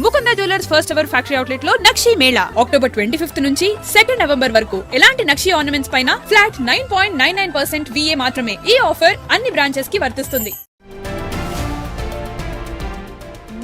Mukunda jewellers first ever factory outlet లో నక్షి Mela October 25 నుంచి 2 November వరకు ఎలాంటి నక్షి ఆర్నమెంట్స్ పైన ఫ్లాట్ 9.99% VA మాత్రమే. ఈ ఆఫర్ అన్ని బ్రాంచెస్ కి వర్తిస్తుంది.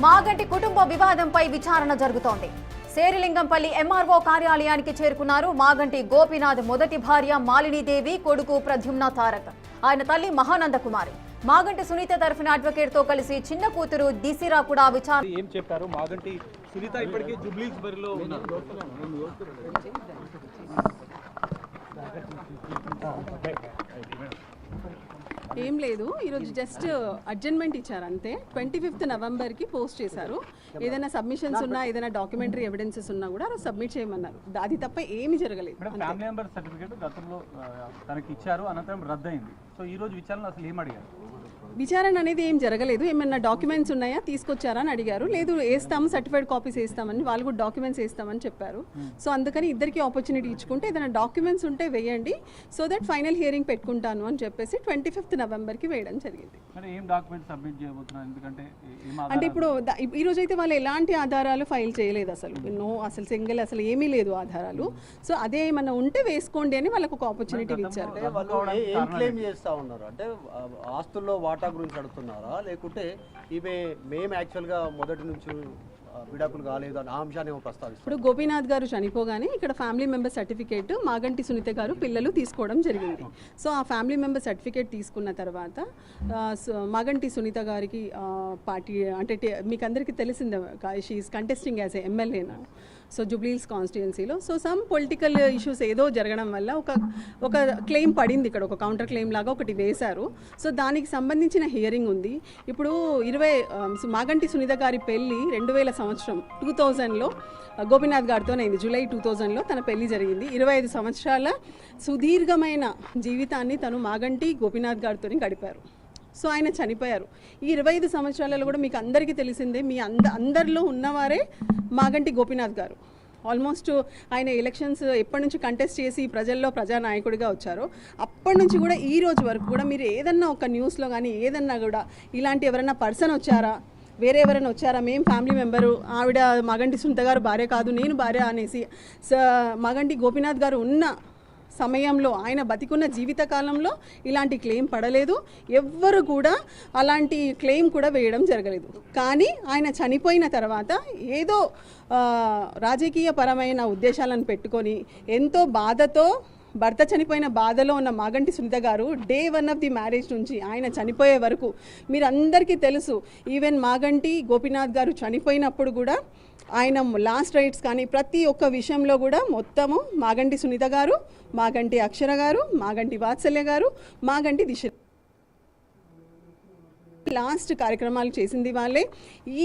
మాగంటి కుటుంబ వివాదంపై విచారణ జరుగుతోంది. శేరిలింగంపల్లి MRO కార్యాలయానికి చేరుకున్నారు మాగంటి గోపీనాథ్ మొదటి భార్య మాలినీదేవి, కొడుకు ప్రద్యుమ్న తారక్, ఆయన తల్లి మహానంద కుమారి. మాగంటి సునీత తరఫున అడ్వకేట్ తో కలిసి చిన్న కూతురు దిసిరా కూడా విచారణ ఏం చెప్పారు. మాగంటి సునీత ఇప్పటికే జుబ్లీస్ బరిలో ఉన్నారు. ఏం లేదు, ఈరోజు జస్ట్ అడ్జర్న్మెంట్ ఇచ్చారు అంతే. 25 నవంబర్కి పోస్ట్ చేశారు. ఏదైనా సబ్మిషన్స్ ఉన్నా, ఏదైనా డాక్యుమెంటరీ ఎవిడెన్సెస్ ఉన్నా కూడా సబ్మిట్ చేయమన్నారు. అది తప్ప ఏమీ జరగలేదు. ఫ్యామిలీ మెంబర్ సర్టిఫికేట్ గతంలో తనకి ఇచ్చారు, అనంతరం రద్దయింది. సో ఈ రోజు విచారణ అసలు ఏం అడిగారు? విచారణ అనేది ఏం జరగలేదు. ఏమన్నా డాక్యుమెంట్స్ ఉన్నాయా, తీసుకొచ్చారా అని అడిగారు. లేదు, వేస్తాము, సర్టిఫైడ్ కాపీస్ వేస్తామని, వాళ్ళు కూడా డాక్యుమెంట్స్ వేస్తామని చెప్పారు. సో అందుకని ఇద్దరికి ఆపర్చునిటీ ఇచ్చుకుంటే ఏదైనా డాక్యుమెంట్స్ ఉంటే వేయండి, సో దట్ ఫైనల్ హియరింగ్ పెట్టుకుంటాను అని చెప్పేసి 25 నవంబర్కి వేయడం జరిగింది. అంటే ఇప్పుడు ఈ రోజు అయితే వాళ్ళు ఎలాంటి ఆధారాలు ఫైల్ చేయలేదు, అసలు సింగిల్ అసలు ఏమీ లేదు ఆధారాలు. సో అదే ఏమన్నా ఉంటే వేసుకోండి అని వాళ్ళకు ఒక ఆపర్చునిటీ ఇచ్చారు. అంటే ఆస్తుల్లో వాటా గురించి అడుగుతున్నారా, లేకుంటే ఇవే మేము యాక్చువల్గా మొదటి నుంచి విడాకులు కాలేదు అని ఆ అంశాన్ని ప్రస్తావిస్తారు. ఇప్పుడు గోపీనాథ్ గారు చనిపోగానే ఇక్కడ family member certificate Maganti Sunitha గారు పిల్లలు తీసుకోవడం జరిగింది. సో ఆ ఫ్యామిలీ మెంబర్ సర్టిఫికేట్ తీసుకున్న తర్వాత మాగంటి సునీత గారికి పార్టీ అంటే మీకు అందరికీ తెలిసిందే, she is contesting as a MLA నా. సో జూబ్లీహిల్స్ కాన్స్టిట్యుయెన్సీలో సో సమ్ పొలిటికల్ ఇష్యూస్ ఏదో జరగడం వల్ల ఒక క్లెయిమ్ పడింది. ఇక్కడ ఒక కౌంటర్ క్లెయిమ్ లాగా ఒకటి వేశారు. సో దానికి సంబంధించిన హియరింగ్ ఉంది. ఇప్పుడు మాగంటి సునీత గారి పెళ్ళి 2000 సంవత్సరం 2000లో గోపీనాథ్ గారితో అయింది. జూలై 2000లో తన పెళ్లి జరిగింది. 25 సంవత్సరాల సుదీర్ఘమైన జీవితాన్ని తను మాగంటి గోపీనాథ్ గారితో గడిపారు. సో ఆయన చనిపోయారు. ఈ 25 సంవత్సరాలలో కూడా మీకు అందరికీ తెలిసిందే, మీ అందరిలో ఉన్నవారే మాగంటి గోపీనాథ్ గారు. ఆల్మోస్ట్ ఆయన ఎలక్షన్స్ ఎప్పటి నుంచి కంటెస్ట్ చేసి ప్రజల్లో ప్రజానాయకుడిగా వచ్చారో అప్పటి నుంచి కూడా ఈ రోజు వరకు కూడా మీరు ఏదన్నా ఒక న్యూస్లో కానీ ఏదన్నా కూడా ఇలాంటి ఎవరైనా పర్సన్ వచ్చారా, వేరే ఎవరైనా వచ్చారా, మేము ఫ్యామిలీ మెంబరు, ఆవిడ మాగంటి సునీత గారు భార్య కాదు, నేను భార్య అనేసి మాగంటి గోపీనాథ్ గారు ఉన్న సమయంలో ఆయన బతికున్న జీవితకాలంలో ఇలాంటి క్లెయిమ్ పడలేదు. ఎవ్వరు కూడా అలాంటి క్లెయిమ్ కూడా వేయడం జరగలేదు. కానీ ఆయన చనిపోయిన తర్వాత ఏదో రాజకీయ పరమైన ఉద్దేశాలను పెట్టుకొని ఎంతో బాధతో భర్త చనిపోయిన బాధలో ఉన్న మాగంటి సునీత గారు డే 1 ఆఫ్ ది మ్యారేజ్ నుంచి ఆయన చనిపోయే వరకు మీరు అందరికీ తెలుసు, ఈవెన్ మాగంటి గోపీనాథ్ గారు చనిపోయినప్పుడు కూడా ఆయన లాస్ట్ రైట్స్ కానీ ప్రతి ఒక్క విషయంలో కూడా మొత్తము మాగంటి సునీత గారు, మాగంటి అక్షర గారు, మాగంటి వాత్సల్య గారు, మాగంటి దిశ లాస్ట్ కార్యక్రమాలు చేసింది వాళ్ళే.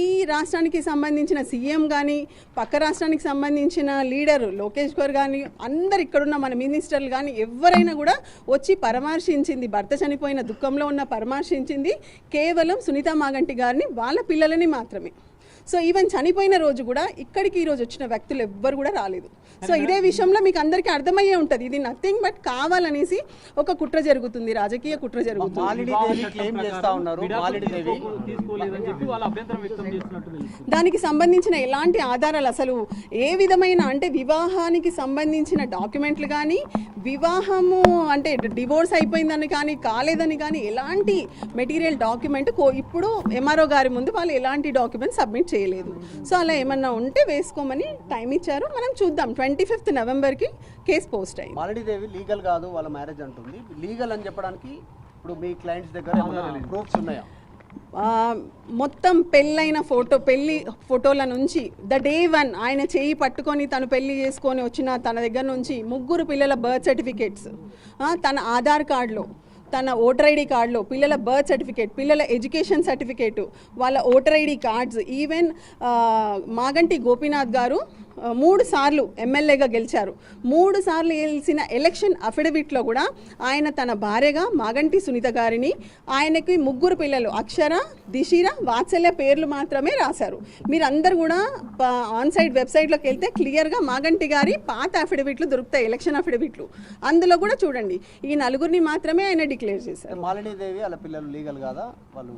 ఈ రాష్ట్రానికి సంబంధించిన సీఎం కానీ పక్క రాష్ట్రానికి సంబంధించిన లీడరు లోకేష్ గారు కానీ అందరు ఇక్కడున్న మన మినిస్టర్లు కానీ ఎవరైనా కూడా వచ్చి పరామర్శించింది, భర్త చనిపోయిన దుఃఖంలో ఉన్న పరామర్శించింది కేవలం సునీత మాగంటి గారిని, వాళ్ళ పిల్లలని మాత్రమే. సో ఈవెన్ చనిపోయిన రోజు కూడా ఇక్కడికి ఈరోజు వచ్చిన వ్యక్తులు ఎవ్వరు కూడా రాలేదు. సో ఇదే విషయంలో మీకు అందరికీ అర్థమయ్యే ఉంటుంది, ఇది నథింగ్ బట్ కావాలనేసి ఒక కుట్ర జరుగుతుంది, రాజకీయ కుట్ర జరుగుతుంది. దానికి సంబంధించిన ఎలాంటి ఆధారాలు అసలు ఏ విధమైన అంటే వివాహానికి సంబంధించిన డాక్యుమెంట్లు కానీ, వివాహము అంటే డివోర్స్ అయిపోయిందని కానీ కాలేదని కానీ ఎలాంటి మెటీరియల్ డాక్యుమెంట్ ఇప్పుడు MRO గారి ముందు వాళ్ళు ఎలాంటి డాక్యుమెంట్ సబ్మిట్ చేయలేదు. సో అలా ఏమన్నా ఉంటే వేసుకోమని టైం ఇచ్చారు. మనం చూద్దాం. 25 నవంబర్కి కేసు పోస్ట్ అయింది. మాలినీదేవి లీగల్ కాదు వాళ్ళ మ్యారేజ్ అంటుంది. లీగల్ అని చెప్పడానికి ఇప్పుడు మీ క్లయింట్స్ దగ్గర ప్రూఫ్స్ ఉన్నాయా? మొత్తం పెళ్ళైన పెళ్లి ఫోటోల నుంచి డే 1 ఆయన చేయి పట్టుకొని తను పెళ్లి చేసుకొని వచ్చిన తన దగ్గర నుంచి 3 పిల్లల బర్త్ సర్టిఫికేట్స్, తన ఆధార్ కార్డులో, తన ఓటర్ ID కార్డులో పిల్లల బర్త్ సర్టిఫికేట్, పిల్లల ఎడ్యుకేషన్ సర్టిఫికేటు, వాళ్ళ voter ID cards, even Maganti Gopinath గారు 3 సార్లు ఎమ్మెల్యేగా గెలిచారు. 3 సార్లు గెలిచిన ఎలక్షన్ అఫిడవిట్లో కూడా ఆయన తన భార్యగా మాగంటి సునీత గారిని, ఆయనకి 3 పిల్లలు అక్షర, దిశిర, వాత్సల్య పేర్లు మాత్రమే రాశారు. మీరందరూ కూడా ఆన్ సైట్ వెబ్సైట్లోకి వెళ్తే క్లియర్గా మాగంటి గారి పాత అఫిడవిట్లు దొరుకుతాయి, ఎలక్షన్ అఫిడవిట్లు. అందులో కూడా చూడండి, ఈ 4 మాత్రమే ఆయన డిక్లేర్ చేశారు. మాలినీదేవి వాళ్ళ పిల్లలు లీగల్ కాదా, వాళ్ళు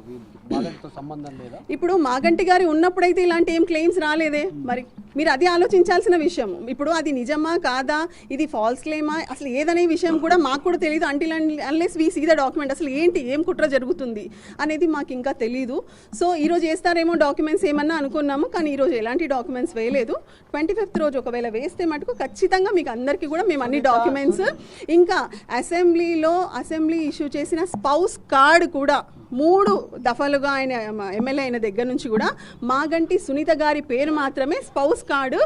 మాగంటితో సంబంధం లేదా? ఇప్పుడు మాగంటి గారి ఉన్నప్పుడైతే ఇలాంటి ఏం క్లెయిమ్స్ రాలేదే. మరి మీరు అది ఆలోచించాల్సిన విషయం. ఇప్పుడు అది నిజమా కాదా, ఇది ఫాల్స్ క్లెయిమా, అసలు ఏదనే విషయం కూడా మాకు కూడా తెలియదు. Until unless we see the document, అసలు ఏంటి, ఏం కుట్ర జరుగుతుంది అనేది మాకు ఇంకా తెలీదు. సో ఈరోజు వేస్తారేమో డాక్యుమెంట్స్ ఏమన్నా అనుకున్నాము, కానీ ఈరోజు ఎలాంటి డాక్యుమెంట్స్ వేయలేదు. 25th రోజు ఒకవేళ వేస్తే మటుకు ఖచ్చితంగా మీకు అందరికీ కూడా మేము అన్ని డాక్యుమెంట్స్, ఇంకా అసెంబ్లీ ఇష్యూ చేసిన స్పౌస్ కార్డు కూడా 3 దఫాలుగా ఆయన ఎమ్మెల్యే అయిన దగ్గర నుంచి కూడా మాగంటి సునీత గారి పేరు మాత్రమే స్పౌస్ కార్డు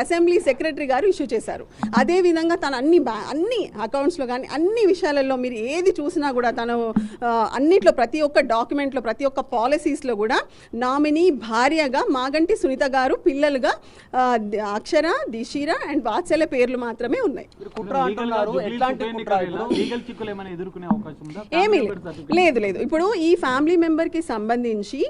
అసెంబ్లీ సెక్రటరీ గారు ఇష్యూ చేశారు. అదేవిధంగా తన అన్ని అకౌంట్స్లో కానీ అన్ని విషయాలలో మీరు ఏది చూసినా కూడా తను అన్నిట్లో ప్రతి ఒక్క డాక్యుమెంట్లో ప్రతి ఒక్క పాలసీస్లో కూడా నామినీ భార్యగా మాగంటి సునీత గారు, పిల్లలుగా అక్షర, దిశిర అండ్ వాత్సల్య పేర్లు మాత్రమే ఉన్నాయి. ఏమీ లేదు. ఇప్పుడు ఈ ఫ్యామిలీ మెంబర్కి సంబంధించి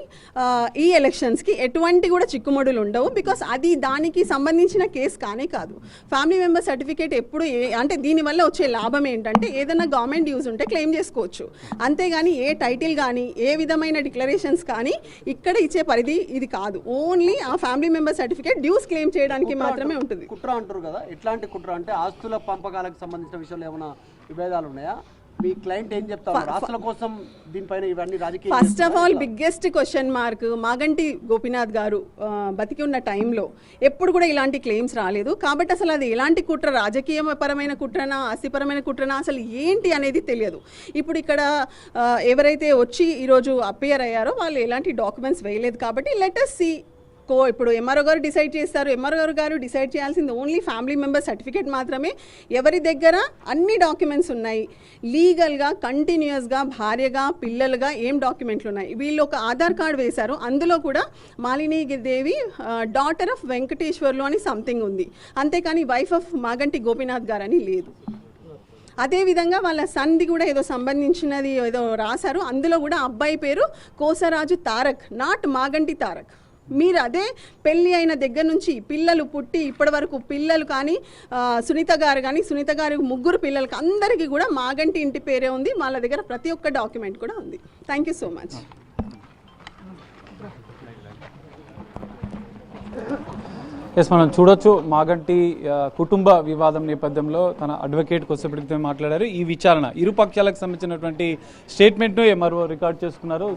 ఈ ఎలక్షన్స్కి ఎటువంటి కూడా చిక్కుముడులు ఉండవు. బికాస్ అది దానికి సంబంధించిన కేసు కానే కాదు. ఫ్యామిలీ మెంబర్ సర్టిఫికేట్ ఎప్పుడు అంటే దీనివల్ల వచ్చే లాభం ఏంటంటే ఏదైనా గవర్నమెంట్ యూజ్ ఉంటే క్లెయిమ్ చేసుకోవచ్చు. అంతేగాని ఏ టైటిల్ కానీ ఏ విధమైన డిక్లరేషన్స్ కానీ ఇక్కడ ఇచ్చే పరిధి ఇది కాదు. ఓన్లీ ఆ family member certificate dues claim చేయడానికి మాత్రమే ఉంటుంది. కుట్ర అంటారు కదా, ఎట్లాంటి కుట్ర అంటే ఆస్తుల పంపకాలకు సంబంధించిన విషయంలో ఏమైనా విభేదాలు ఉన్నాయా? మీ క్లయింట్ ఏం చెప్తారు రాష్ట్రాల కోసం దీనిపైన ఇవన్నీ రాజకీయ? First of all biggest question mark, Maganti Gopinath గారు బతికి ఉన్న టైంలో ఎప్పుడు కూడా ఇలాంటి క్లెయిమ్స్ రాలేదు. కాబట్టి అసలు అది ఎలాంటి కుట్ర, రాజకీయపరమైన కుట్రనా, ఆస్తిపరమైన కుట్రనా, అసలు ఏంటి అనేది తెలియదు. ఇప్పుడు ఇక్కడ ఎవరైతే వచ్చి ఈరోజు అపియర్ అయ్యారో వాళ్ళు ఎలాంటి డాక్యుమెంట్స్ వేయలేదు. కాబట్టి లెట్ us see. ఇప్పుడు ఎంఆర్ఓ గారు డిసైడ్ చేస్తారు. ఎంఆర్ఓ గారు డిసైడ్ చేయాల్సింది ఓన్లీ ఫ్యామిలీ మెంబర్ సర్టిఫికేట్ మాత్రమే. ఎవరి దగ్గర అన్ని డాక్యుమెంట్స్ ఉన్నాయి, లీగల్గా కంటిన్యూస్గా భార్యగా, పిల్లలుగా ఏం డాక్యుమెంట్లు ఉన్నాయి. వీళ్ళు ఒక ఆధార్ కార్డు వేశారు, అందులో కూడా మాలిని దేవి డాటర్ ఆఫ్ వెంకటేశ్వర్లు అని సంథింగ్ ఉంది, అంతేకాని వైఫ్ ఆఫ్ మాగంటి గోపీనాథ్ గారు అని లేదు. అదేవిధంగా వాళ్ళ సన్ది కూడా ఏదో సంబంధించినది ఏదో రాశారు, అందులో కూడా అబ్బాయి పేరు కోసరాజు తారక్, నాట్ మాగంటి తారక్. మీరు అదే పెళ్ళి అయిన దగ్గర నుంచి పిల్లలు పుట్టి ఇప్పటి వరకు పిల్లలు కానీ సునీత గారు కానీ, సునీత గారి 3 పిల్లలకి అందరికీ కూడా మాగంటి ఇంటి పేరే ఉంది. వాళ్ళ దగ్గర ప్రతి ఒక్క డాక్యుమెంట్ కూడా ఉంది. Thank you so much. Yes, మనం చూడొచ్చు మాగంటి కుటుంబ వివాదం నేపథ్యంలో తన అడ్వకేట్ కొద్దిసేపటికి మాట్లాడారు. ఈ విచారణ ఇరు పక్షాలకు సంబంధించినటువంటి స్టేట్మెంట్ను ఎంఆర్ఓ రికార్డ్ చేసుకున్నారు.